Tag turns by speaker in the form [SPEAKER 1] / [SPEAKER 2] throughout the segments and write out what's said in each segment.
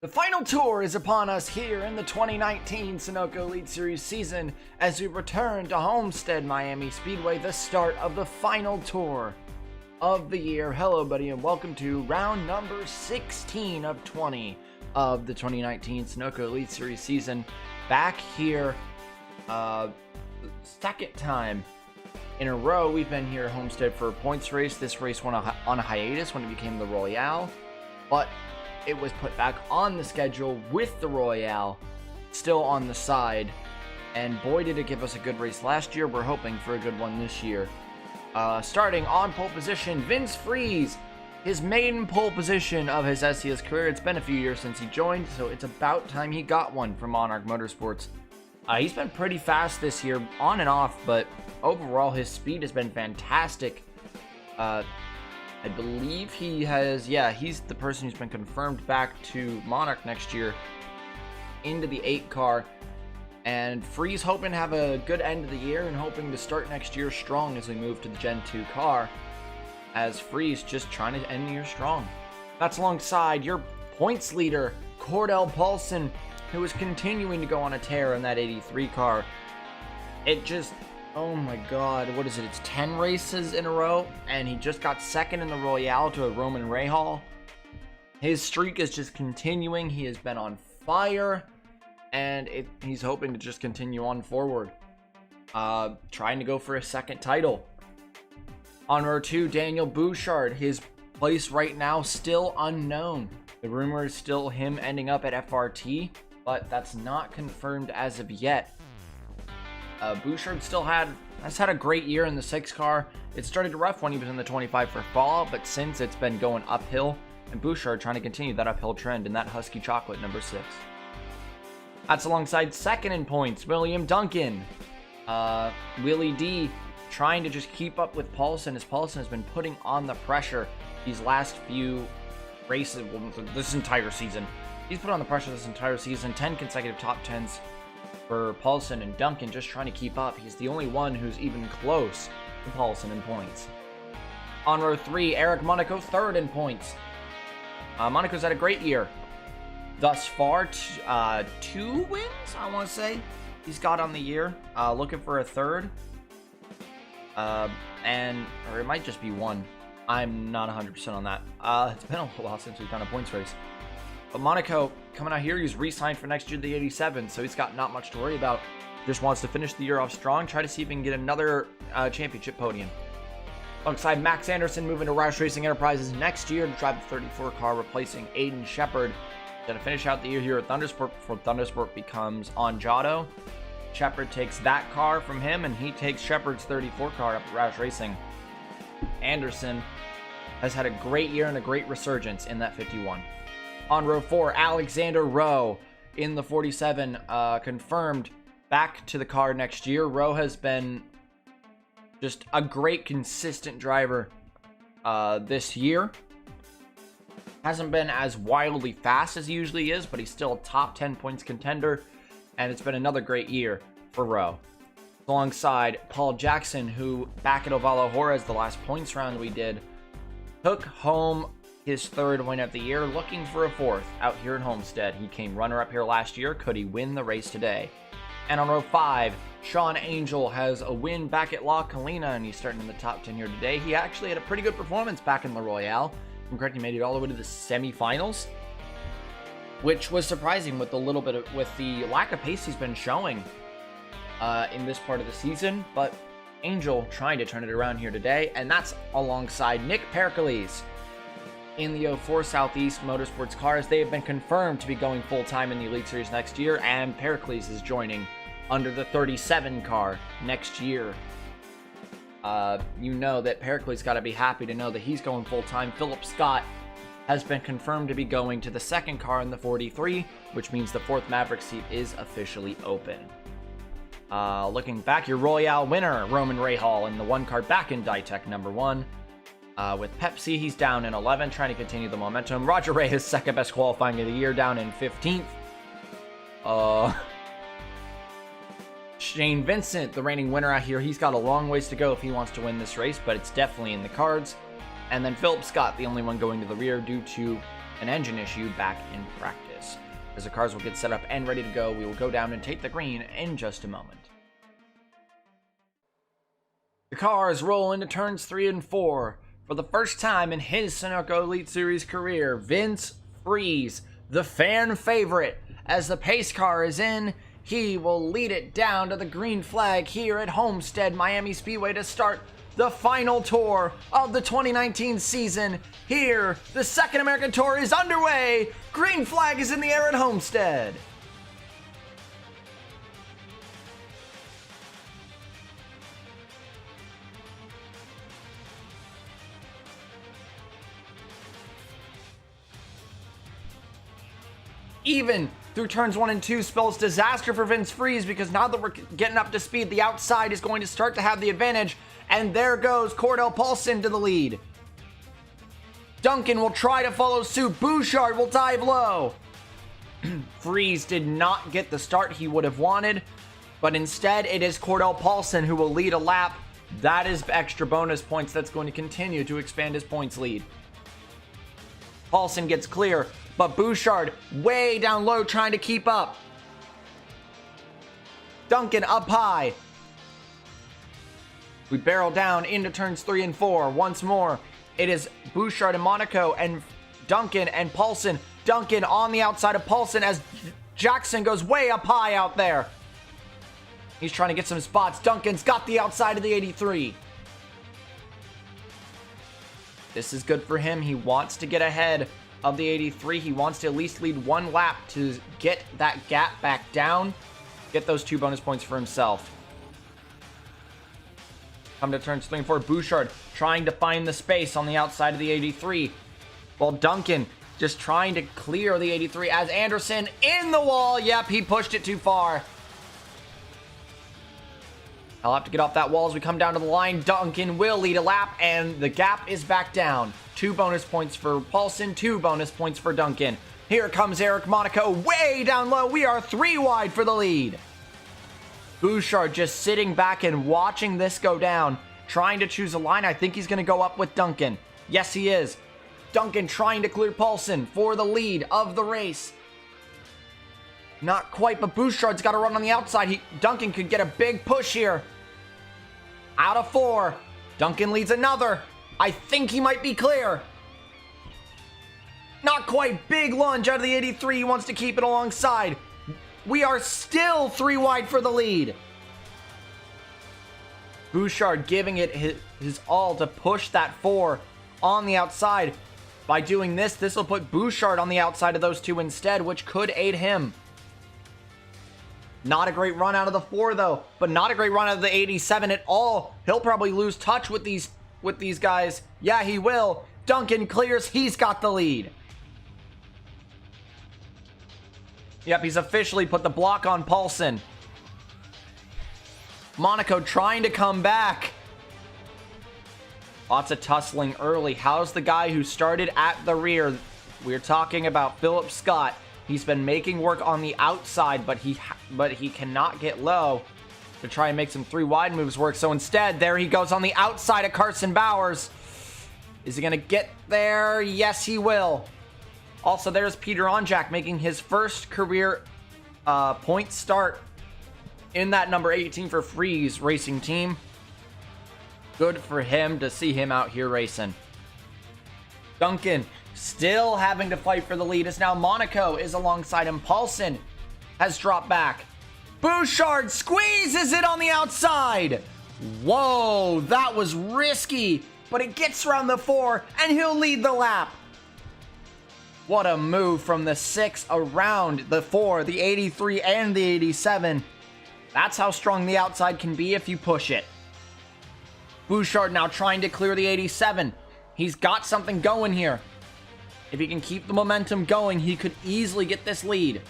[SPEAKER 1] The final tour is upon us here in the 2019 Sunoco Elite Series season as we return to Homestead-Miami Speedway, the start of the final tour of the year. Hello, buddy, and welcome to round number 16 of 20 of the 2019 Sunoco Elite Series season. Back here, second time in a row we've been here at Homestead for a points race. This race went on a hiatus when it became the Royale, but it was put back on the schedule with the Royale still on the side, and boy did it give us a good race last year. We're hoping for a good one this year. Starting on pole position, Vince Freeze, his maiden pole position of his SCS career. It's been a few years since he joined, so it's about time he got one from Monarch Motorsports. He's been pretty fast this year, on and off, but overall his speed has been fantastic. I believe he has, he's the person who's been confirmed back to Monarch next year into the 8 car. And Freeze hoping to have a good end of the year and hoping to start next year strong as we move to the Gen 2 car. As Freeze just trying to end the year strong. That's alongside your points leader, Cordell Paulson, who is continuing to go on a tear in that 83 car. It just, oh my god, what is it? It's 10 races in a row, and he just got second in the Royale to a Roman Rahal. His streak is just continuing. He has been on fire, and he's hoping to just continue on forward. Trying to go for a second title. On row 2, Daniel Bouchard. His place right now still unknown. The rumor is still him ending up at FRT, but that's not confirmed as of yet. Bouchard has had a great year in the 6 car. It started rough when he was in the 25 for fall, but since it's been going uphill, and Bouchard trying to continue that uphill trend in that Husky Chocolate number 6. That's alongside second in points, William Duncan. Willie D trying to just keep up with Paulson, as Paulson has been putting on the pressure these last few races, this entire season. He's put on the pressure this entire season, 10 consecutive top 10s. For Paulson, and Duncan just trying to keep up. He's the only one who's even close to Paulson in points. On row 3, Eric Monaco, third in points. Monaco's had a great year thus far. 2 wins, I want to say, he's got on the year. Looking for a third. Or it might just be 1. I'm not 100% on that. It's been a while since we've done a points race. But Monaco, coming out here, he's re-signed for next year, the 87, so he's got not much to worry about. Just wants to finish the year off strong, try to see if he can get another championship podium. Alongside Max Anderson, moving to Roush Racing Enterprises next year to drive the 34 car, replacing Aiden Shepard. Going to finish out the year here at Thundersport before Thundersport becomes Anjado. Shepard takes that car from him, and he takes Shepard's 34 car up at Roush Racing. Anderson has had a great year and a great resurgence in that 51. On row 4, Alexander Rowe in the 47, confirmed back to the car next year. Rowe has been just a great, consistent driver this year. Hasn't been as wildly fast as he usually is, but he's still a top 10 points contender, and it's been another great year for Rowe. Alongside Paul Jackson, who back at Ovalo Juarez, the last points round we did, took home his 3rd win of the year, looking for a 4th out here at Homestead. He came runner-up here last year. Could he win the race today? And on row 5, Sean Angel has a win back at La Colina, and he's starting in the top 10 here today. He actually had a pretty good performance back in the Royale. I'm correct, he made it all the way to the semifinals, which was surprising with the lack of pace he's been showing in this part of the season. But Angel trying to turn it around here today, and that's alongside Nick Pericles in the 04 Southeast Motorsports cars. They have been confirmed to be going full-time in the Elite Series next year, and Pericles is joining under the 37 car next year. You know that Pericles got to be happy to know that he's going full-time. Philip Scott has been confirmed to be going to the 2nd car in the 43, which means the 4th Maverick seat is officially open. Looking back, your Royale winner, Roman Rahal, in the 1 car back in Ditech number 1. With Pepsi, he's down in 11, trying to continue the momentum. Roger Ray, his 2nd best qualifying of the year, down in 15th. Shane Vincent, the reigning winner out here, he's got a long ways to go if he wants to win this race, but it's definitely in the cards. And then Philip Scott, the only one going to the rear due to an engine issue back in practice. As the cars will get set up and ready to go, we will go down and take the green in just a moment. The cars roll into turns 3 and 4. For the first time in his Sunoco Elite Series career, Vince Friese, the fan favorite, as the pace car is in, he will lead it down to the green flag here at Homestead-Miami Speedway to start the final tour of the 2019 season. Here, the Second American Tour is underway. Green flag is in the air at Homestead. Even through turns 1 and 2 spells disaster for Vince Friese, because now that we're getting up to speed, the outside is going to start to have the advantage. And there goes Cordell Paulson to the lead. Duncan will try to follow suit. Bouchard will dive low. Friese did not get the start he would have wanted, but instead it is Cordell Paulson who will lead a lap. That is extra bonus points that's going to continue to expand his points lead. Paulson gets clear, but Bouchard way down low trying to keep up. Duncan up high. We barrel down into turns 3 and 4. Once more, it is Bouchard and Monaco and Duncan and Paulson. Duncan on the outside of Paulson as Jackson goes way up high out there. He's trying to get some spots. Duncan's got the outside of the 83. This is good for him. He wants to get ahead of the 83. He wants to at least lead one lap to get that gap back down. Get those 2 bonus points for himself. Come to turns 3 and 4. Bouchard trying to find the space on the outside of the 83. While Duncan just trying to clear the 83 as Anderson in the wall. Yep, he pushed it too far. I'll have to get off that wall as we come down to the line. Duncan will lead a lap, and the gap is back down. 2 bonus points for Paulson, 2 bonus points for Duncan. Here comes Eric Monaco way down low. We are 3 wide for the lead. Bouchard just sitting back and watching this go down, trying to choose a line. I think he's going to go up with Duncan. Yes, he is. Duncan trying to clear Paulson for the lead of the race. Not quite, but Bouchard's got to run on the outside. Duncan could get a big push here. Out of 4. Duncan leads another. I think he might be clear. Not quite. Big lunge out of the 83. He wants to keep it alongside. We are still 3 wide for the lead. Bouchard giving it his all to push that 4 on the outside. By doing this, this will put Bouchard on the outside of those 2 instead, which could aid him. Not a great run out of the 4 though, but not a great run out of the 87 at all. He'll probably lose touch with these guys. Yeah, he will. Duncan clears. He's got the lead. Yep, he's officially put the block on Paulson. Monaco trying to come back. Lots of tussling early. How's the guy who started at the rear? We're talking about Philip Scott. He's been making work on the outside, but he cannot get low to try and make some 3 wide moves work. So instead, there he goes on the outside of Carson Bowers. Is he going to get there? Yes, he will. Also, there's Peter Onjak making his first career point start in that number 18 for Friese racing team. Good for him to see him out here racing. Duncan still having to fight for the lead as now Monaco is alongside him. Paulson has dropped back. Bouchard squeezes it on the outside. Whoa, that was risky, but it gets around the 4 and he'll lead the lap. What a move from the 6 around the 4, the 83 and the 87. That's how strong the outside can be if you push it. Bouchard now trying to clear the 87. He's got something going here. If he can keep the momentum going, he could easily get this lead.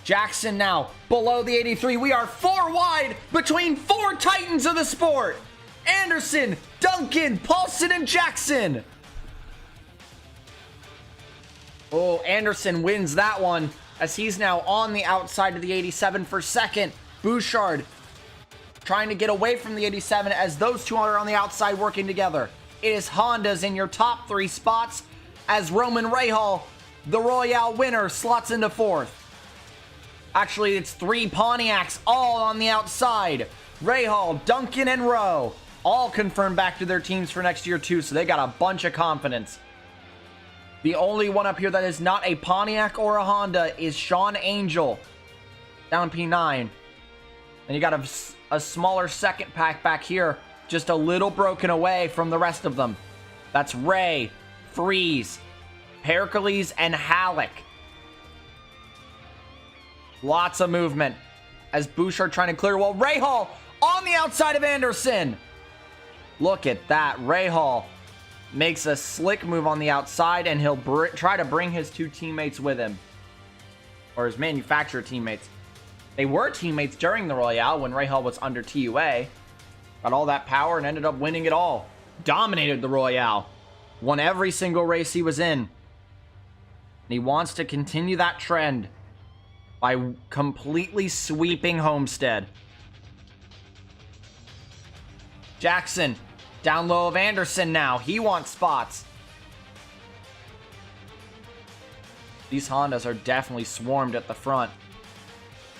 [SPEAKER 1] Jackson now below the 83. We are 4 wide between 4 titans of the sport. Anderson, Duncan, Paulson, and Jackson. Oh, Anderson wins that one as he's now on the outside of the 87 for second. Bouchard trying to get away from the 87 as those 2 are on the outside working together. it is Hondas in your top 3 spots as Roman Rahal, the Royale winner, slots into 4th. Actually, it's 3 Pontiacs all on the outside. Rahal, Duncan, and Rowe all confirmed back to their teams for next year too, so they got a bunch of confidence. The only one up here that is not a Pontiac or a Honda is Sean Angel, down P9. And you got a smaller second pack back here, just a little broken away from the rest of them. That's Ray, Freeze, Pericles, and Halleck. Lots of movement as Bouchard trying to clear. Well, Rahal on the outside of Anderson. Look at that. Rahal makes a slick move on the outside, and he'll try to bring his 2 teammates with him. Or his manufacturer teammates. They were teammates during the Royale when Rahal was under TUA. Got all that power and ended up winning it all. Dominated the Royale. Won every single race he was in. And he wants to continue that trend by completely sweeping Homestead. Jackson, down low of Anderson now. He wants spots. These Hondas are definitely swarmed at the front.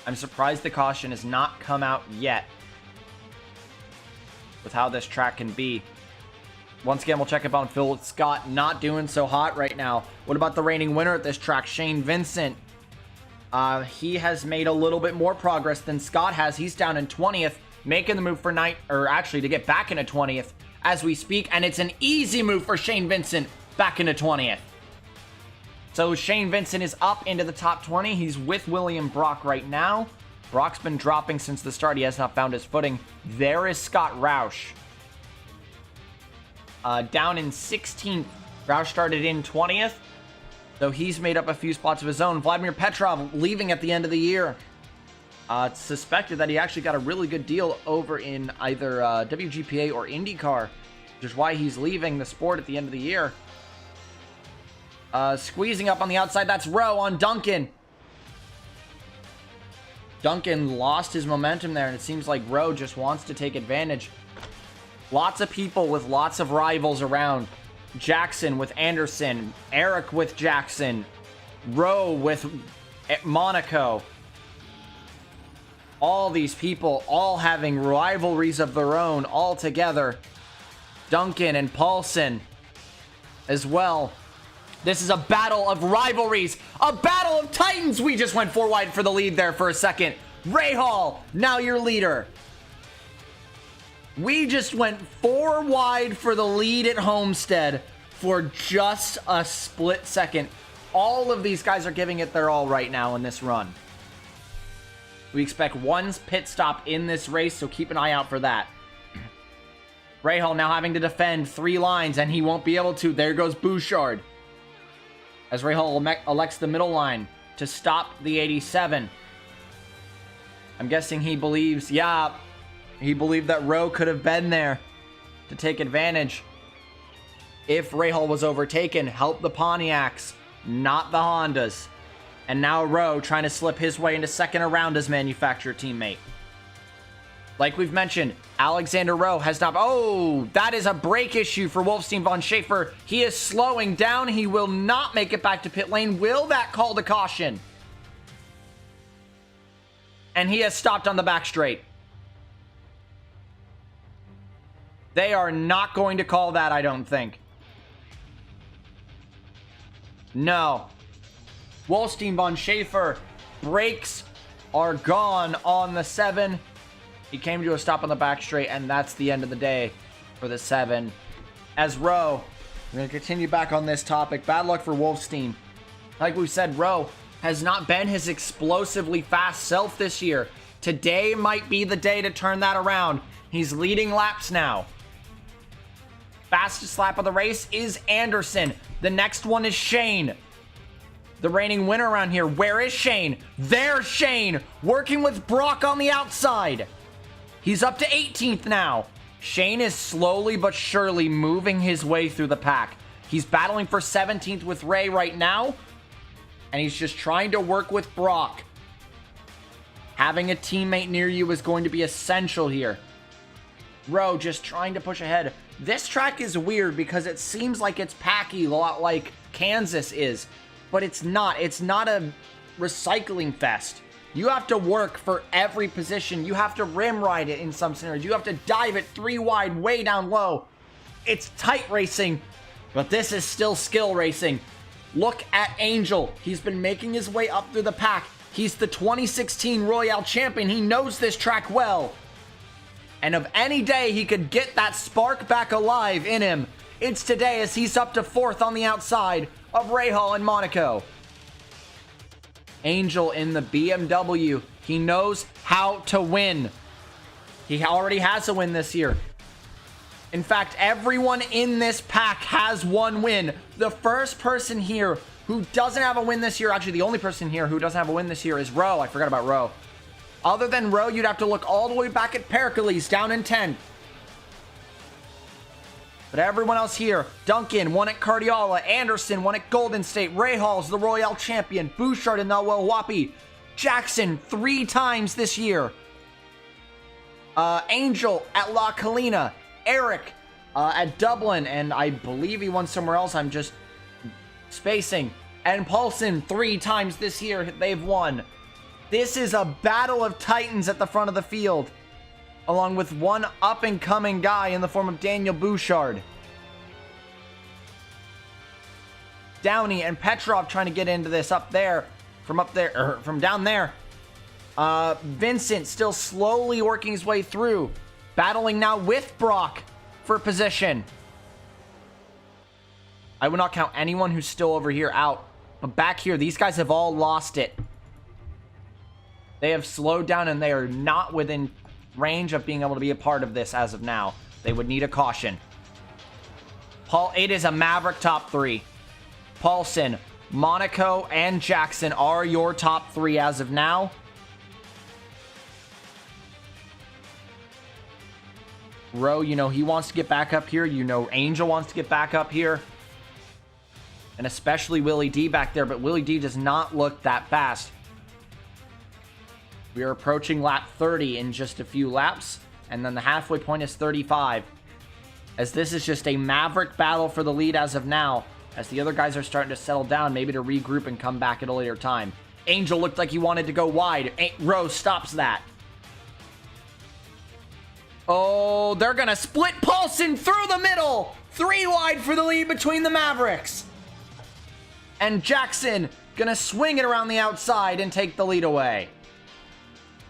[SPEAKER 1] I'm surprised the caution has not come out yet with how this track can be. Once again, we'll check up on Phil Scott. Not doing so hot right now. What about the reigning winner at this track, Shane Vincent? He has made a little bit more progress than Scott has. He's down in 20th, making the move for to get back into 20th as we speak. And it's an easy move for Shane Vincent back into 20th. So Shane Vincent is up into the top 20. He's with William Brock right now. Brock's been dropping since the start. He has not found his footing. There is Scott Roush. Down in 16th. Roush started in 20th. So he's made up a few spots of his own. Vladimir Petrov leaving at the end of the year. It's suspected that he actually got a really good deal over in either WGPA or IndyCar, which is why he's leaving the sport at the end of the year. Squeezing up on the outside, that's Rowe on Duncan. Duncan lost his momentum there, and it seems like Rowe just wants to take advantage. Lots of people with lots of rivals around. Jackson with Anderson, Eric with Jackson, Rowe with Monaco. All these people all having rivalries of their own all together. Duncan and Paulson as well. This is a battle of rivalries, a battle of titans. We just went 4 wide for the lead there for a second. Rahal, now your leader. We just went 4 wide for the lead at Homestead for just a split second. All of these guys are giving it their all right now in this run. We expect 1 pit stop in this race, so keep an eye out for that. Rahal now having to defend 3 lines, and he won't be able to. There goes Bouchard. As Rahal elects the middle line to stop the 87. I'm guessing he believes, he believed that Rowe could have been there to take advantage. If Rahal was overtaken, help the Pontiacs, not the Hondas. And now Rowe trying to slip his way into second around his manufacturer teammate. Like we've mentioned, Alexander Rowe has not... Oh, that is a brake issue for Wolfstein von Schaefer. He is slowing down. He will not make it back to pit lane. Will that call the caution? And he has stopped on the back straight. They are not going to call that, I don't think. No. Wolfstein von Schaefer, brakes are gone on the 7. He came to a stop on the back straight, and that's the end of the day for the 7. As Rowe, we're going to continue back on this topic. Bad luck for Wolfstein. Like we said, Rowe has not been his explosively fast self this year. Today might be the day to turn that around. He's leading laps now. Fastest lap of the race is Anderson. The next one is Shane, the reigning winner around here. Where is Shane? There's Shane, working with Brock on the outside. He's up to 18th now. Shane is slowly but surely moving his way through the pack. He's battling for 17th with Ray right now, and he's just trying to work with Brock. Having a teammate near you is going to be essential here. Rowe just trying to push ahead. This track is weird because it seems like it's packy, a lot like Kansas is, but it's not. It's not a recycling fest. You have to work for every position. You have to rim ride it in some scenarios. You have to dive it 3 wide, way down low. It's tight racing, but this is still skill racing. Look at Angel. He's been making his way up through the pack. He's the 2016 Royale champion. He knows this track well. And of any day he could get that spark back alive in him, it's today, as he's up to 4th on the outside of Rahal and Monaco. Angel in the BMW. He knows how to win. He already has a win this year. In fact, everyone in this pack has 1 win. The first person here who doesn't have a win this year, actually the only person here who doesn't have a win this year is Rowe. I forgot about Rowe. Other than Rowe, you'd have to look all the way back at Pericles, down in 10th. But everyone else here, Duncan won at Cardiala, Anderson won at Golden State, Rahal's the Royale champion, Bouchard and Nawawapi, Jackson 3 times this year, Angel at La Colina, Eric at Dublin, and I believe he won somewhere else, I'm just spacing, and Paulson 3 times this year they've won. This is a battle of titans at the front of the field, along with one up-and-coming guy in the form of Daniel Bouchard. Downey and Petrov trying to get into this from down there. Vincent still slowly working his way through, battling now with Brock for position. I would not count anyone who's still over here out, but back here, these guys have all lost it. They have slowed down and they are not within range of being able to be a part of this as of now. They would need a caution. It is a Maverick top 3. Paulson, Monaco, and Jackson are your top 3 as of now. Rowe, you know, he wants to get back up here. You know, Angel wants to get back up here. And especially Willie D back there, but Willie D does not look that fast. We are approaching lap 30 in just a few laps, and then the halfway point is 35. As this is just a Maverick battle for the lead as of now, as the other guys are starting to settle down, maybe to regroup and come back at a later time. Angel looked like he wanted to go wide. Rowe stops that. Oh, they're going to split Paulson through the middle. 3 wide for the lead between the Mavericks. And Jackson going to swing it around the outside and take the lead away.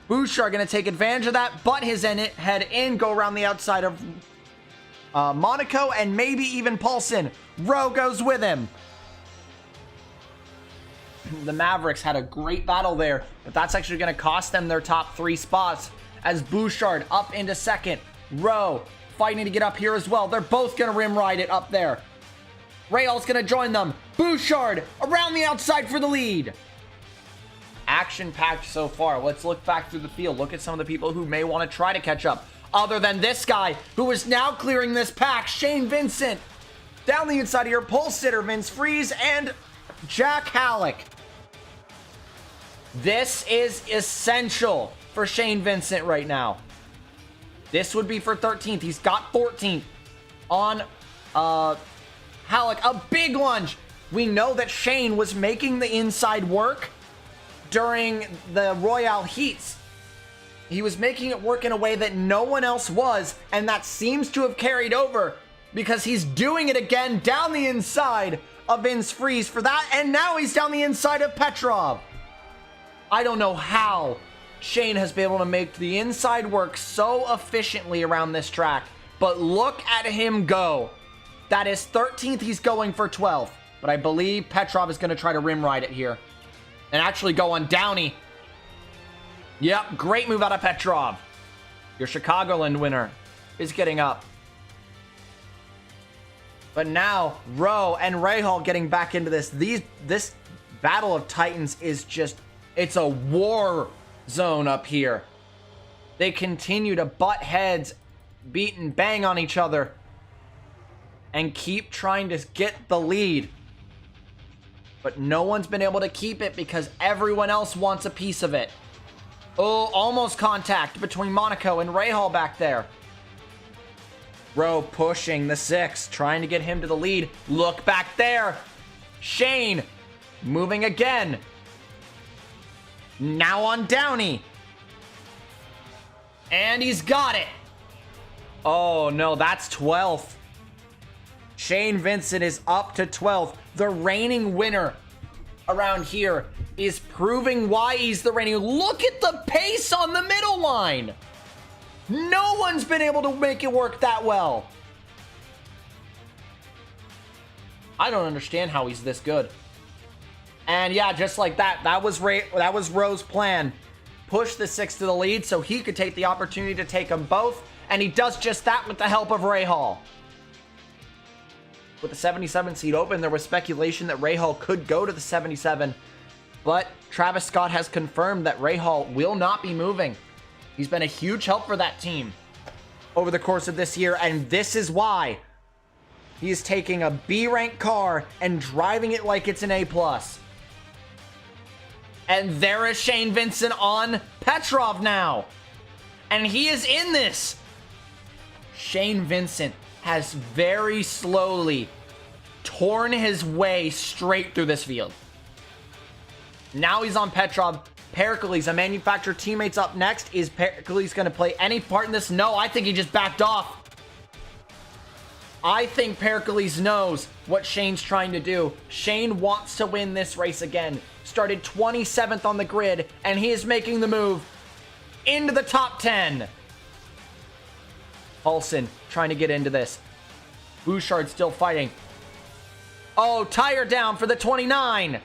[SPEAKER 1] Bouchard going to take advantage of that, butt his head in, go around the outside of Monaco, and maybe even Paulson. Rowe goes with him. The Mavericks had a great battle there, but that's actually going to cost them their top 3 spots, as Bouchard up into 2nd. Rowe fighting to get up here as well. They're both going to rim ride it up there. Rahal's going to join them. Bouchard around the outside for the lead. Action-packed so far. Let's look back through the field. Look at some of the people who may want to try to catch up. Other than this guy, who is now clearing this pack, Shane Vincent. Down the inside here, pole sitter Vince Freeze and Jack Halleck. This is essential for Shane Vincent right now. This would be for 13th. He's got 14th on Halleck. A big lunge. We know that Shane was making the inside work during the Royale heats. He was making it work in a way that no one else was, and that seems to have carried over because he's doing it again down the inside of Vince Freeze for that, and now he's down the inside of Petrov. I don't know how Shane has been able to make the inside work so efficiently around this track, but look at him go. That is 13th. He's going for 12th, but I believe Petrov is going to try to rim ride it here and actually go on Downey. Yep, great move out of Petrov. Your Chicagoland winner is getting up. But now, Rowe and Rahal getting back into this. This Battle of Titans is just, it's a war zone up here. They continue to butt heads, beat and bang on each other, and keep trying to get the lead. But no one's been able to keep it because everyone else wants a piece of it. Oh, almost contact between Monaco and Rahal back there. Rowe pushing the 6, trying to get him to the lead. Look back there. Shane moving again. Now on Downey. And he's got it. Oh, no, that's 12th. Shane Vincent is up to 12th. The reigning winner around here is proving why he's the reigning. Look at the pace on the middle line. No one's been able to make it work that well. I don't understand how he's this good. And yeah, just like that, that was Rowe's plan. Push the 6 to the lead so he could take the opportunity to take them both. And he does just that with the help of Ray Hall. With the 77 seat open, there was speculation that Ray Hall could go to the 77. But Travis Scott has confirmed that Ray Hall will not be moving. He's been a huge help for that team over the course of this year. And this is why he is taking a B-rank car and driving it like it's an A+. And there is Shane Vincent on Petrov now. And he is in this. Shane Vincent has very slowly torn his way straight through this field. Now he's on Petrov. Pericles, a manufacturer teammate's up next. Is Pericles going to play any part in this? No, I think he just backed off. I think Pericles knows what Shane's trying to do. Shane wants to win this race again. Started 27th on the grid, and he is making the move into the top 10. Paulson trying to get into this. Bouchard still fighting. Oh, tire down for the 29.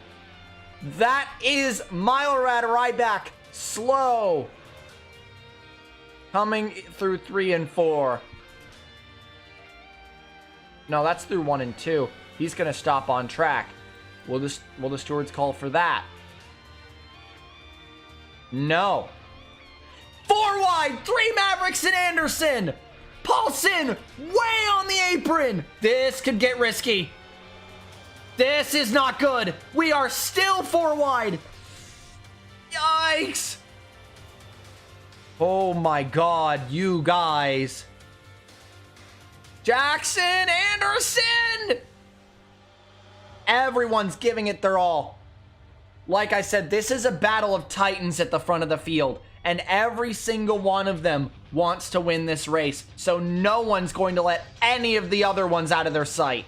[SPEAKER 1] That is Milorad Ryback. Slow. Coming through 3 and 4. No, that's through 1 and 2. He's going to stop on track. Will the stewards call for that? No. 4 wide. 3 Mavericks and Anderson. Paulson way on the apron. This could get risky. This is not good. We are still 4 wide. Yikes. Oh my God, you guys. Jackson Anderson. Everyone's giving it their all. Like I said, this is a battle of titans at the front of the field. And every single one of them wants to win this race. So no one's going to let any of the other ones out of their sight.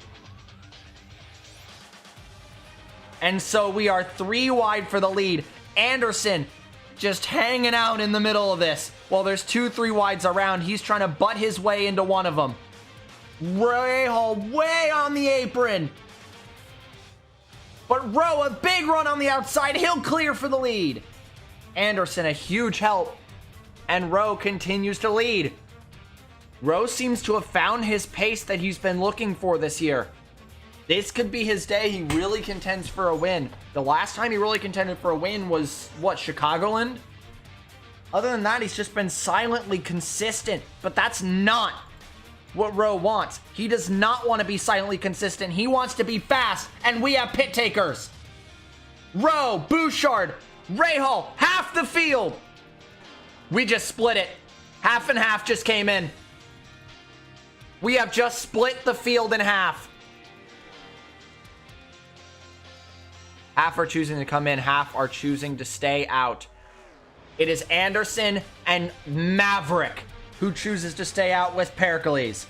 [SPEAKER 1] And so we are 3 wide for the lead. Anderson just hanging out in the middle of this. Well, there's 2 3 wides around. He's trying to butt his way into one of them. Ray Hall way on the apron. But Rowe, a big run on the outside. He'll clear for the lead. Anderson, a huge help. And Rowe continues to lead. Rowe seems to have found his pace that he's been looking for this year. This could be his day. He really contends for a win. The last time he really contended for a win was, what, Chicagoland? Other than that, he's just been silently consistent. But that's not what Rowe wants. He does not want to be silently consistent. He wants to be fast, and we have pit takers. Rowe, Bouchard, Ray Hall, half the field. We just split it. Half and half just came in. We have just split the field in half. Half are choosing to come in, half are choosing to stay out. It is Anderson and Maverick who chooses to stay out with Pericles.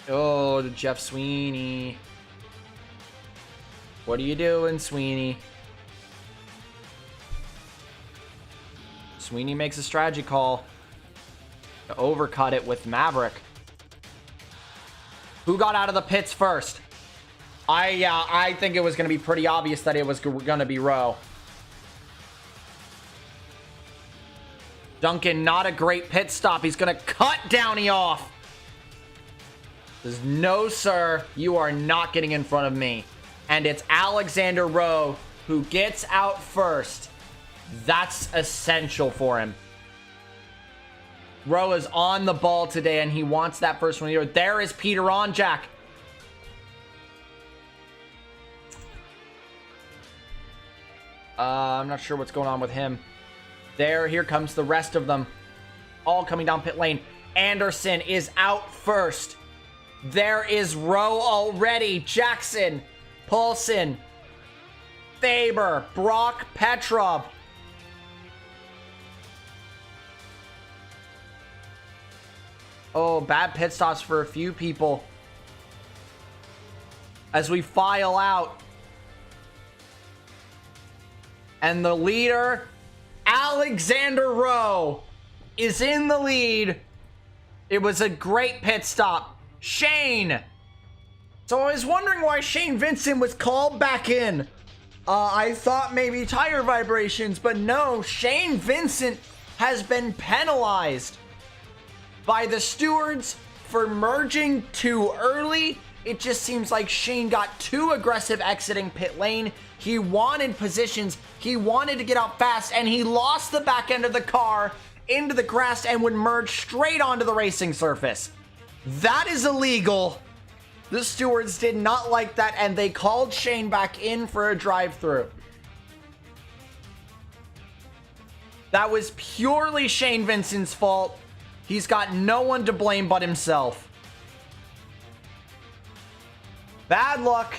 [SPEAKER 1] Oh, Jeff Sweeney. What are you doing, Sweeney? Sweeney makes a strategy call to overcut it with Maverick. Who got out of the pits first? I think it was going to be pretty obvious that it was going to be Rowe. Duncan, not a great pit stop. He's going to cut Downey off. Says, no, sir. You are not getting in front of me. And it's Alexander Rowe who gets out first. That's essential for him. Rowe is on the ball today, and he wants that first one here. There is Peter Onjak. I'm not sure what's going on with him. Here comes the rest of them. All coming down pit lane. Anderson is out first. There is Rowe already. Jackson, Paulson, Faber, Brock, Petrov. Oh, bad pit stops for a few people. As we file out. And the leader, Alexander Rowe, is in the lead. It was a great pit stop. Shane. So I was wondering why Shane Vincent was called back in. I thought maybe tire vibrations, but no, Shane Vincent has been penalized by the stewards for merging too early. It just seems like Shane got too aggressive exiting pit lane. He wanted positions, he wanted to get out fast, and he lost the back end of the car into the grass and would merge straight onto the racing surface. That is illegal. The stewards did not like that, and they called Shane back in for a drive-through. That was purely Shane Vincent's fault. He's got no one to blame but himself. Bad luck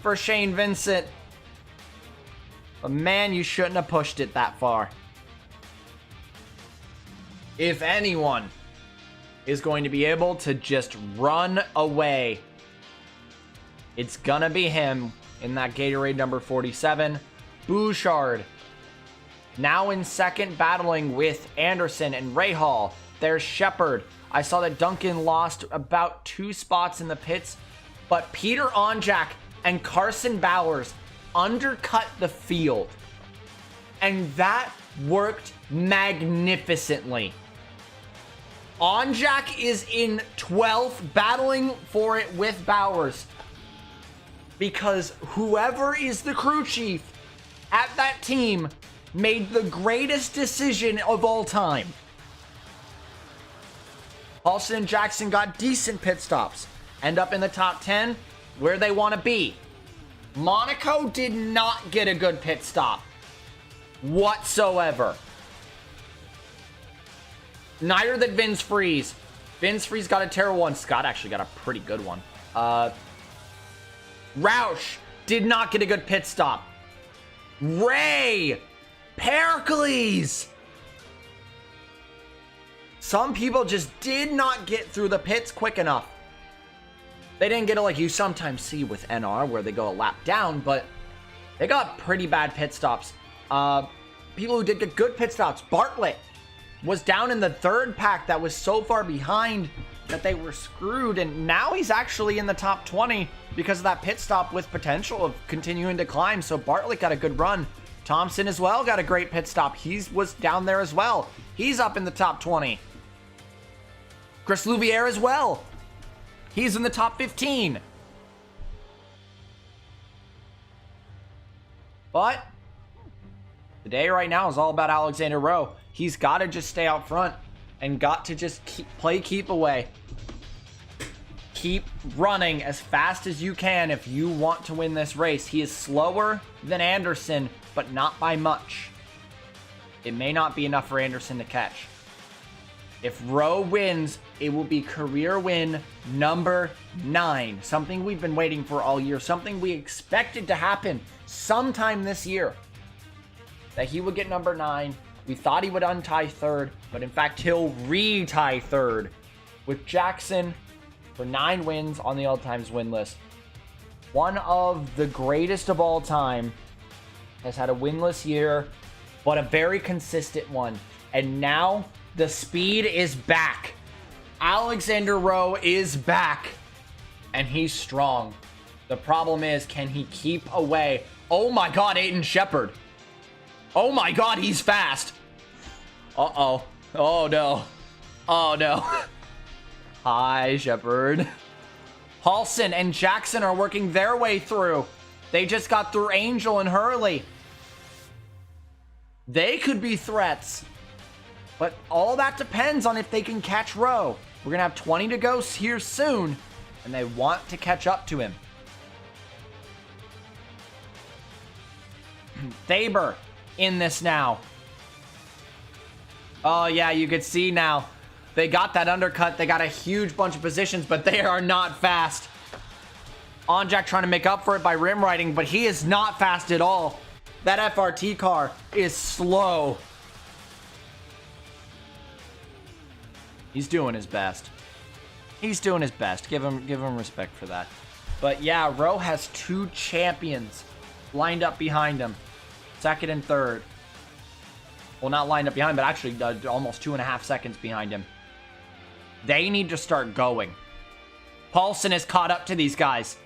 [SPEAKER 1] for Shane Vincent. But man, you shouldn't have pushed it that far. If anyone is going to be able to just run away, it's gonna be him in that Gatorade number 47. Bouchard. Now in second, battling with Anderson and Rahal. There's Shepard. I saw that Duncan lost about 2 spots in the pits, but Peter Onjak and Carson Bowers undercut the field. And that worked magnificently. Onjak is in 12th, battling for it with Bowers. Because whoever is the crew chief at that team made the greatest decision of all time. Paulson and Jackson got decent pit stops. End up in the top 10 where they want to be. Monaco did not get a good pit stop whatsoever. Neither did Vince Freeze. Vince Freeze got a terrible one. Scott actually got a pretty good one. Roush did not get a good pit stop. Ray, Pericles. Some people just did not get through the pits quick enough. They didn't get it like you sometimes see with NR where they go a lap down, but they got pretty bad pit stops. People who did get good pit stops. Bartlett was down in the 3rd pack that was so far behind that they were screwed, and now he's actually in the top 20 because of that pit stop with potential of continuing to climb. So Bartlett got a good run. Thompson as well got a great pit stop. He was down there as well. He's up in the top 20. Chris Louviere as well. He's in the top 15. But today right now is all about Alexander Rowe. He's got to just stay out front and got to just keep away. Keep running as fast as you can if you want to win this race. He is slower than Anderson, but not by much. It may not be enough for Anderson to catch. If Rowe wins, it will be career win number 9. Something we've been waiting for all year. Something we expected to happen sometime this year. That he would get number 9. We thought he would untie 3rd, but in fact, he'll re-tie 3rd with Jackson for 9 wins on the all-times win list. One of the greatest of all time. Has had a winless year, but a very consistent one. And now the speed is back. Alexander Rowe is back, and he's strong. The problem is, can he keep away? Oh my God, Aiden Shepard. Oh my God, he's fast. Uh-oh. Oh no. Oh no. Hi, Shepard. Paulson and Jackson are working their way through. They just got through Angel and Hurley. They could be threats. But all that depends on if they can catch Rowe. We're going to have 20 to go here soon, and they want to catch up to him. Faber in this now. Oh, yeah, you could see now. They got that undercut. They got a huge bunch of positions, but they are not fast. Onjak trying to make up for it by rim riding, but he is not fast at all. That FRT car is slow. He's doing his best. He's doing his best. Give him respect for that. But yeah, Rowe has 2 champions lined up behind him. Second and third. Well, not lined up behind him, but actually almost 2.5 seconds behind him. They need to start going. Paulson is caught up to these guys.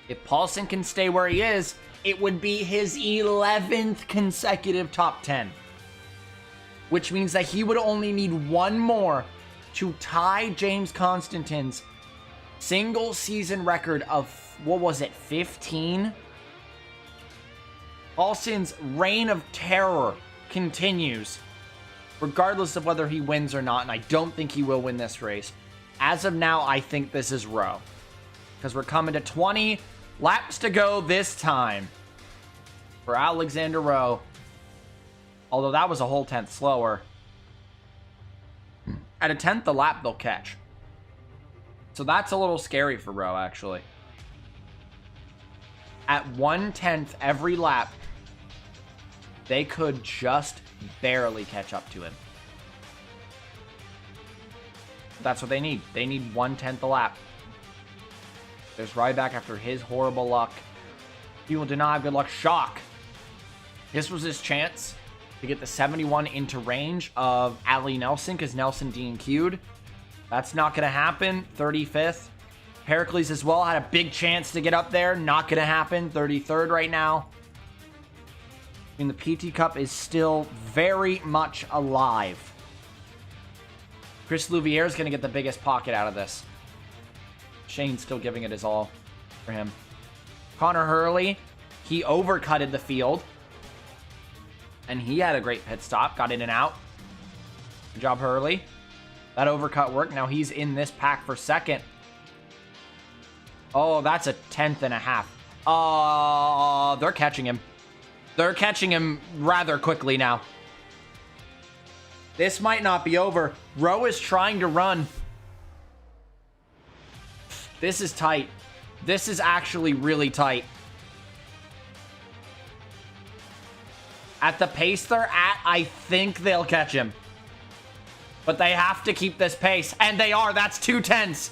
[SPEAKER 1] If Paulson can stay where he is, it would be his 11th consecutive top 10. Which means that he would only need 1 more to tie James Constantine's single season record of, what was it, 15? Paulson's reign of terror continues, regardless of whether he wins or not, and I don't think he will win this race. As of now, I think this is Rowe, because we're coming to 20 laps to go this time for Alexander Rowe. Although that was a whole 10th slower. At a 10th a lap, they'll catch. So that's a little scary for Rowe, actually. At 1/10 every lap, they could just barely catch up to him. That's what they need. They need 1/10 a lap. There's Ryback after his horrible luck. People do not have good luck. Shock. This was his chance to get the 71 into range of Ali Nelson, because Nelson DNQ'd. That's not going to happen. 35th. Pericles as well had a big chance to get up there. Not going to happen. 33rd right now. I mean, the PT Cup is still very much alive. Chris Louviere is going to get the biggest pocket out of this. Shane's still giving it his all for him. Connor Hurley, he overcutted the field. And he had a great pit stop. Got in and out. Good job, Hurley. That overcut worked. Now he's in this pack for second. Oh, that's a 10th and a half. Oh, they're catching him. They're catching him rather quickly now. This might not be over. Rowe is trying to run. This is tight. This is actually really tight. At the pace they're at, I think they'll catch him. But they have to keep this pace. And they are. That's 2/10.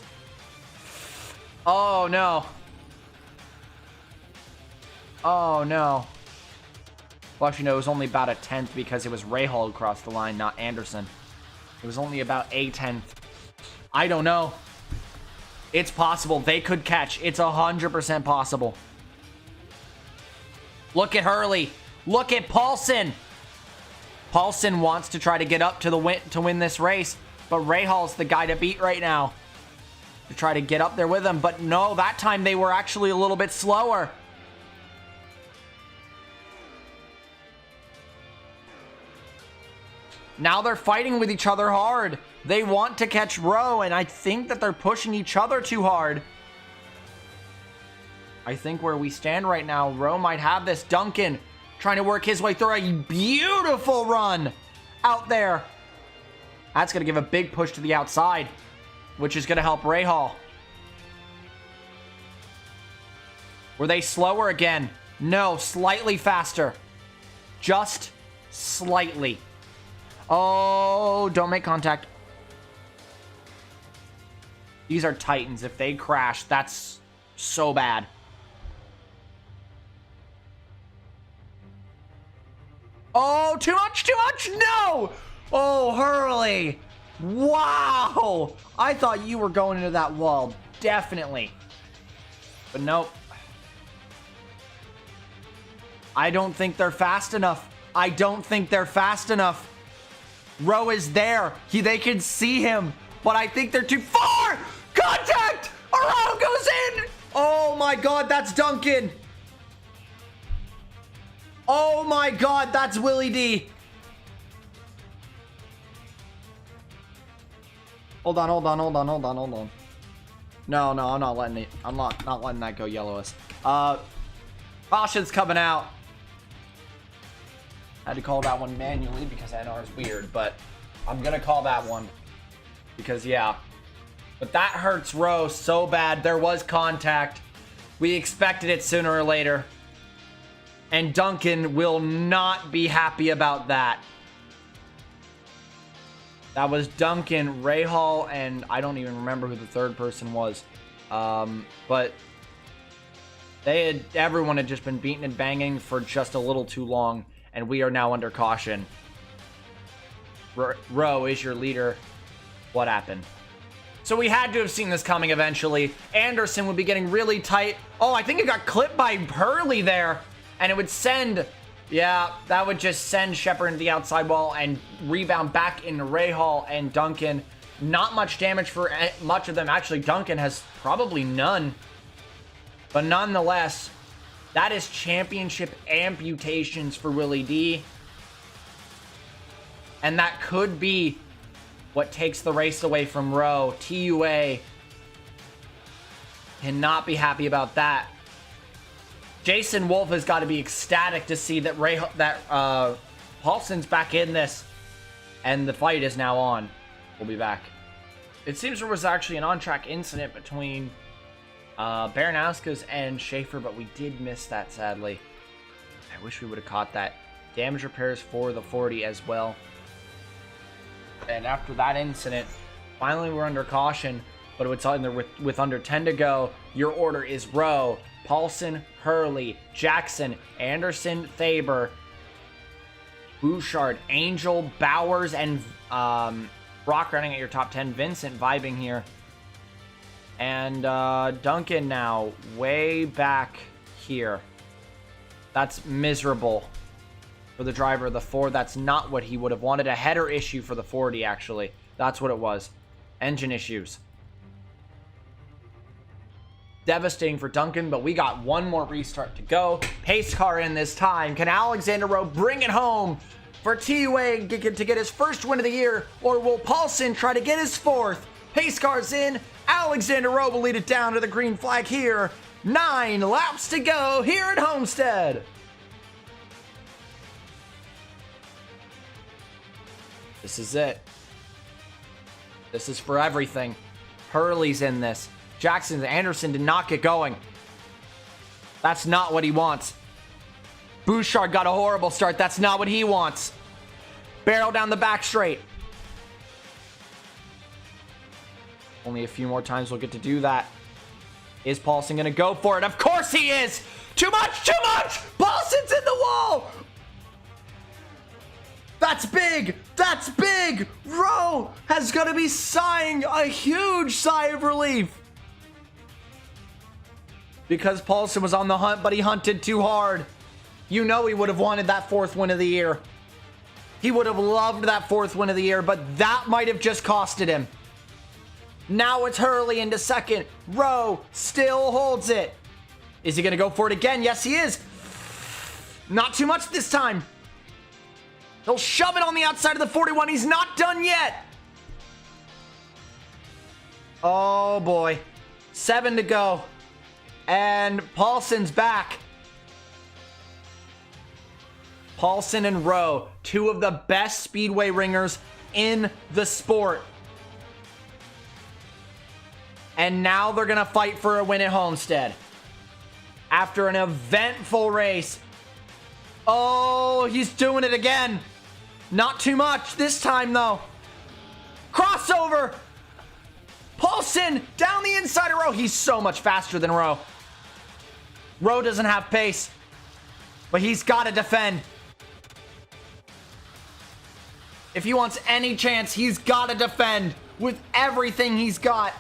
[SPEAKER 1] Oh, no. Oh, no. Well, actually, no, it was only about a 10th because it was Rahal who crossed the line, not Anderson. It was only about a 10th. I don't know. It's possible. They could catch. It's 100% possible. Look at Hurley. Look at Paulson. Paulson wants to try to get up to the win to win this race, but Rahal's the guy to beat right now. To try to get up there with him, but no, that time they were actually a little bit slower. Now they're fighting with each other hard. They want to catch Rowe, and I think that they're pushing each other too hard. I think where we stand right now, Rowe might have this. Duncan trying to work his way through a beautiful run out there. That's going to give a big push to the outside, which is going to help Rahal. Were they slower again? No, slightly faster. Just slightly. Oh, don't make contact. These are Titans. If they crash, that's so bad. Oh, too much, too much. No. Oh, Hurley. Wow. I thought you were going into that wall. Definitely. But nope. I don't think they're fast enough. I don't think they're fast enough. Rowe is there. They can see him. But I think they're too far. Contact. Rowe goes in. Oh my God, that's Duncan. Oh my God, that's Willie D. Hold on. No, I'm not letting it. I'm not letting that go yellowest. Caution's coming out. Had to call that one manually because I know it's weird, but I'm going to call that one. Because, yeah. But that hurts Rowe so bad. There was contact. We expected it sooner or later. And Duncan will not be happy about that. That was Duncan, Rahal, and I don't even remember who the third person was. But everyone had just been beating and banging for just a little too long, and we are now under caution. Rowe is your leader. What happened? So we had to have seen this coming eventually. Anderson would be getting really tight. Oh, I think it got clipped by Hurley there. And it would send, yeah, that would just send Shepard into the outside wall and rebound back into Rahal and Duncan. Not much damage for much of them. Actually, Duncan has probably none. But nonetheless, that is championship amputations for Willie D. And that could be what takes the race away from Rowe. TUA cannot be happy about that. Jason Wolf has got to be ecstatic to see that Paulson's back in this. And the fight is now on. We'll be back. It seems there was actually an on-track incident between Baranowskis and Schaefer, but we did miss that, sadly. I wish we would have caught that. Damage repairs for the 40 as well. And after that incident, finally we're under caution, but it's with under 10 to go. Your order is Rowe, Paulson, Hurley, Jackson, Anderson, Thaber, Bouchard, Angel, Bowers, and Brock running at your top 10. Vincent vibing here. And Duncan now way back here. That's miserable for the driver of the Ford. That's not what he would have wanted. A header issue for the 40, actually. That's what it was. Engine issues. Devastating for Duncan, but we got one more restart to go. Pace car in this time. Can Alexander Rowe bring it home for TUA to get his first win of the year, or will Paulson try to get his fourth? Pace car's in. Alexander Rowe will lead it down to the green flag here. 9 laps to go here at Homestead. This is it. This is for everything. Hurley's in this. Jackson, Anderson did not get going. That's not what he wants. Bouchard got a horrible start. That's not what he wants. Barrel down the back straight. Only a few more times we'll get to do that. Is Paulson going to go for it? Of course he is! Too much! Too much! Paulson's in the wall! That's big! That's big! Rowe has got to be sighing a huge sigh of relief. Because Paulson was on the hunt, but he hunted too hard. You know he would have wanted that fourth win of the year. He would have loved that fourth win of the year, but that might have just costed him. Now it's Hurley into second. Rowe still holds it. Is he going to go for it again? Yes, he is. Not too much this time. He'll shove it on the outside of the 41. He's not done yet. Oh, boy. 7 to go. And Paulson's back. Paulson and Rowe, two of the best Speedway ringers in the sport. And now they're going to fight for a win at Homestead. After an eventful race. Oh, he's doing it again. Not too much this time, though. Crossover. Paulson down the inside of Rowe. He's so much faster than Rowe. Rowe doesn't have pace, but he's got to defend. If he wants any chance, he's got to defend with everything he's got.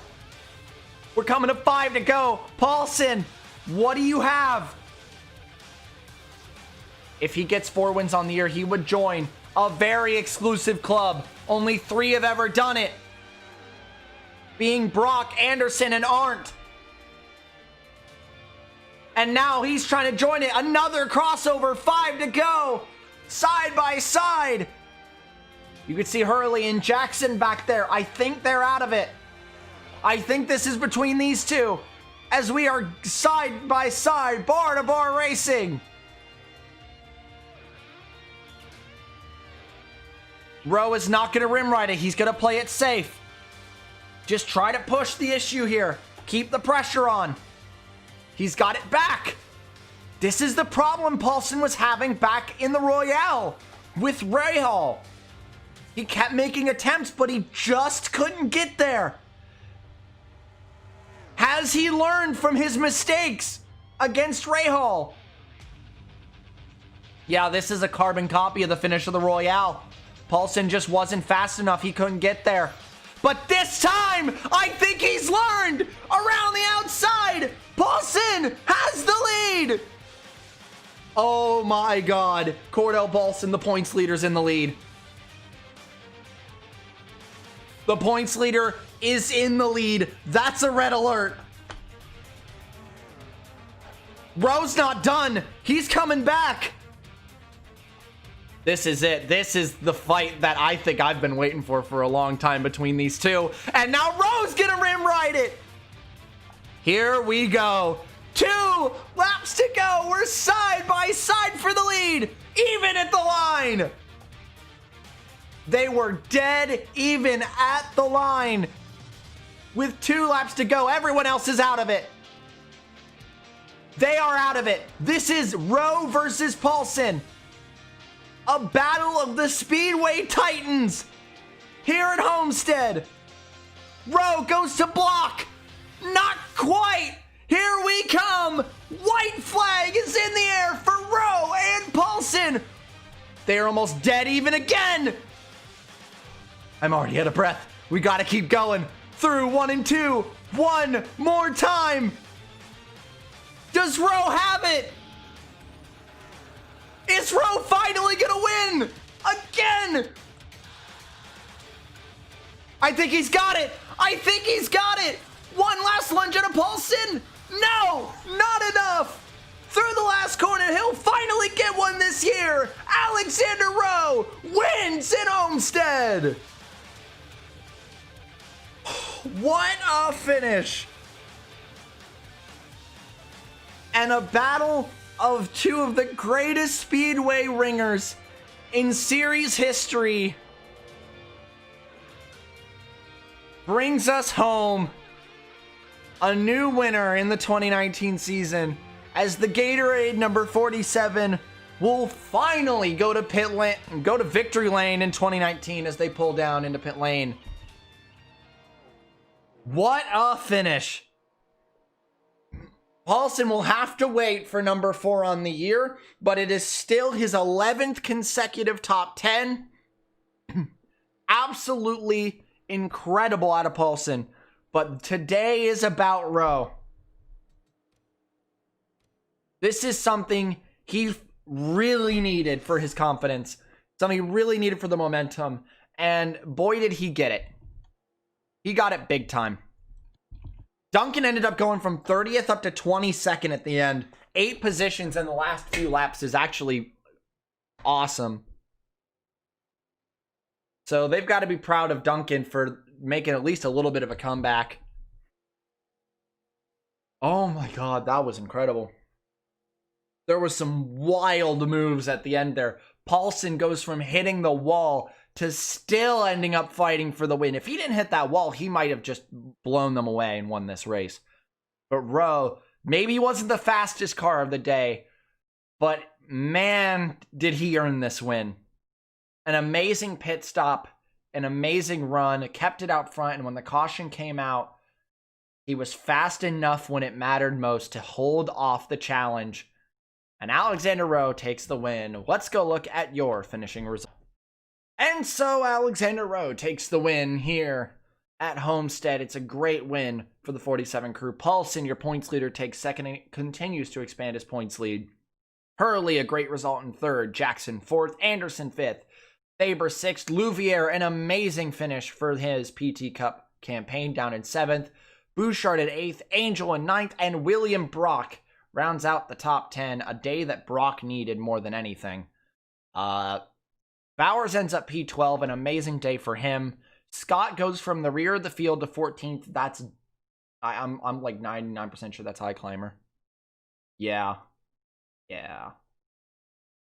[SPEAKER 1] We're coming to 5 to go. Paulson, what do you have? If he gets 4 wins on the year, he would join a very exclusive club. Only 3 have ever done it. Being Brock, Anderson, and Arndt. And now he's trying to join it. Another crossover. 5 to go. Side by side. You could see Hurley and Jackson back there. I think they're out of it. I think this is between these two. As we are side by side, bar to bar racing. Rowe is not going to rim ride it. He's going to play it safe. Just try to push the issue here. Keep the pressure on. He's got it back. This is the problem Paulson was having back in the Royale with Rahal. He kept making attempts, but he just couldn't get there. Has he learned from his mistakes against Rahal? Yeah, this is a carbon copy of the finish of the Royale. Paulson just wasn't fast enough. He couldn't get there. But this time, I think he's learned. Around the outside, Paulson has the lead. Oh my God. Cordell Paulson, the points leader's in the lead. The points leader is in the lead. That's a red alert. Rowe's not done. He's coming back. This is it. This is the fight that I think I've been waiting for a long time between these two. And now Rowe's gonna rim ride it. Here we go. 2 laps to go. We're side by side for the lead. Even at the line. They were dead even at the line. With 2 laps to go, everyone else is out of it. They are out of it. This is Rowe versus Paulson. A battle of the Speedway Titans here at Homestead. Rowe goes to block. Not quite. Here we come. White flag is in the air for Rowe and Paulson. They are almost dead even again. I'm already out of breath. We got to keep going. Through 1 and 2. One more time. Does Rowe have it? Is Rowe finally gonna win? Again! I think he's got it! I think he's got it! One last lunge at a Paulson? No! Not enough! Through the last corner, he'll finally get one this year! Alexander Rowe wins in Homestead! What a finish! And a battle of 2 of the greatest Speedway ringers in series history brings us home a new winner in the 2019 season, as the Gatorade number 47 will finally go to victory lane in 2019 as they pull down into pit lane. What a finish! Paulson will have to wait for number 4 on the year, but it is still his 11th consecutive top 10. Absolutely incredible out of Paulson. But today is about Rowe. This is something he really needed for his confidence. Something he really needed for the momentum. And boy, did he get it. He got it big time. Duncan ended up going from 30th up to 22nd at the end. 8 positions in the last few laps is actually awesome. So they've got to be proud of Duncan for making at least a little bit of a comeback. Oh my God, that was incredible. There was some wild moves at the end there. Paulson goes from hitting the wall to still ending up fighting for the win. If he didn't hit that wall, he might have just blown them away and won this race. But Rowe, maybe he wasn't the fastest car of the day, but man, did he earn this win. An amazing pit stop, an amazing run, kept it out front, and when the caution came out, he was fast enough when it mattered most to hold off the challenge. And Alexander Rowe takes the win. Let's go look at your finishing result. And so Alexander Rowe takes the win here at Homestead. It's a great win for the 47 crew. Paulson, your points leader, takes second and continues to expand his points lead. Hurley, a great result in third. Jackson, fourth. Anderson, fifth. Faber, sixth. Louvier, an amazing finish for his PT Cup campaign, down in seventh. Bouchard at eighth. Angel in ninth. And William Brock rounds out the top 10. A day that Brock needed more than anything. Bowers ends up P12, an amazing day for him. Scott goes from the rear of the field to 14th. That's, I'm like 99% sure that's high climber. Yeah,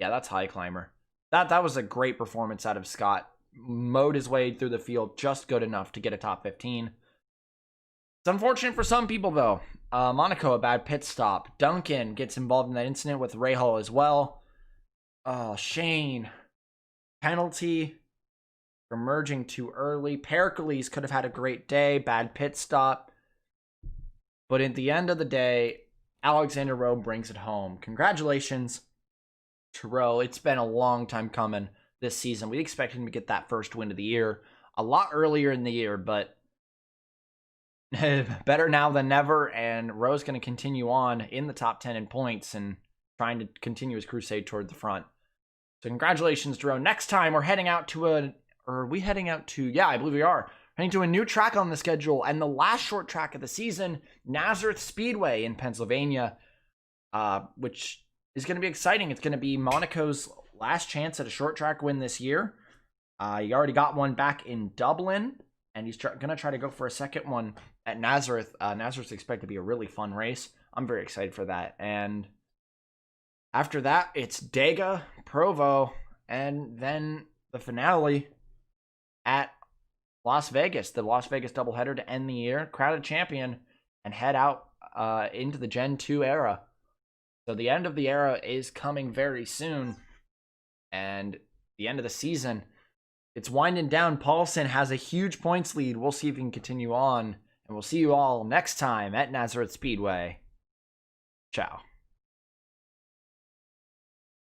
[SPEAKER 1] that's high climber. That was a great performance out of Scott. mowed his way through the field just good enough to get a top 15. It's unfortunate for some people, though. Monaco, a bad pit stop. Duncan gets involved in that incident with Rahal as well. Oh, Shane. Penalty for merging too early. Pericles could have had a great day. Bad pit stop. But at the end of the day, Alexander Rowe brings it home. Congratulations to Rowe. It's been a long time coming this season. We expected him to get that first win of the year a lot earlier in the year, but better now than never, and Rowe's going to continue on in the top 10 in points and trying to continue his crusade toward the front. So congratulations to Rowe. Next time, we're heading out to I believe we are. Heading to a new track on the schedule, and the last short track of the season, Nazareth Speedway in Pennsylvania, which is going to be exciting. It's going to be Monaco's last chance at a short track win this year. He already got one back in Dublin, and he's going to try to go for a second one at Nazareth. Nazareth's expected to be a really fun race. I'm very excited for that. And after that, it's Dega, Provo, and then the finale at Las Vegas, the Las Vegas doubleheader to end the year, crown a champion, and head out into the Gen 2 era. So the end of the era is coming very soon, and the end of the season, it's winding down. Paulson has a huge points lead. We'll see if he can continue on, and we'll see you all next time at Nazareth Speedway. Ciao.